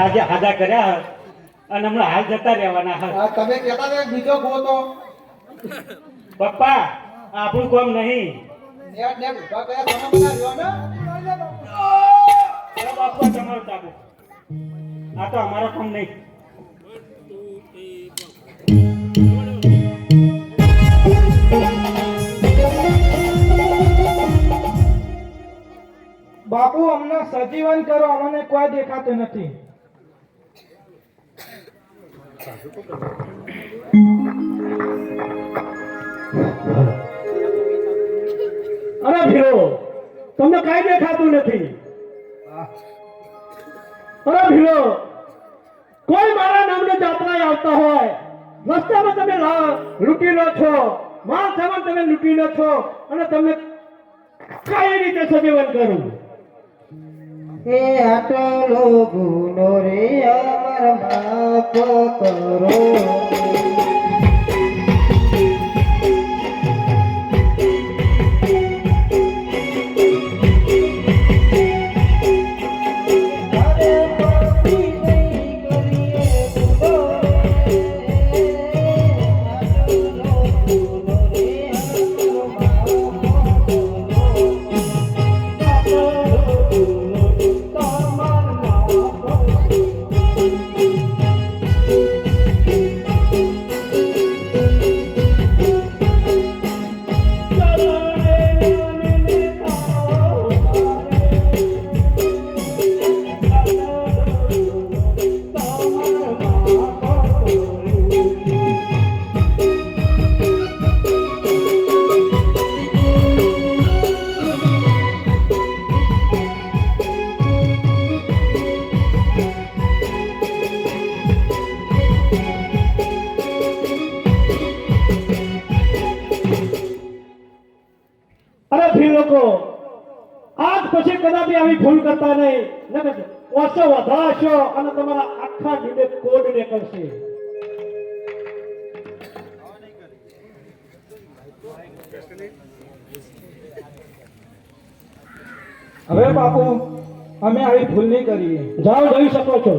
આજે હાજા કર્યા અને હમણાં હાલ જતા રહેવાના હા. તમે કહેતા હતા બીજો ગોતો પપ્પા આપણું કામ નહીં. નેટ નેટ ઉભા કર્યા તમે બધા રહ્યો ને બાપા તમારું તાબુ આ તો અમારો કામ નહીં. બાપુ અમને સજીવન કરો, અમને કોઈ દેખાતું નથી. અરે ભીરો તમને કઈ દેખાતું નથી. અરે ભીરો કોઈ મારા નામને જાત્રાએ આવતા હોય રસ્તામાં તમે લૂંટી લો છો, માલ સામાન તમે લૂંટી લો છો અને તમને કઈ રીતે સજીવન કરું? એ આટલો ગુનો રે અમર માફ કરો. અરે ભી લોકો આજ પછી કદાપી આવી ભૂલ કરતા નહીં. ઓછો વધારશો અને તમારા આખા જીને કોડ નીકળશે. હવે બાપુ અમે આવી ભૂલ નહીં કરીએ. જાઓ જઈ શકો છો.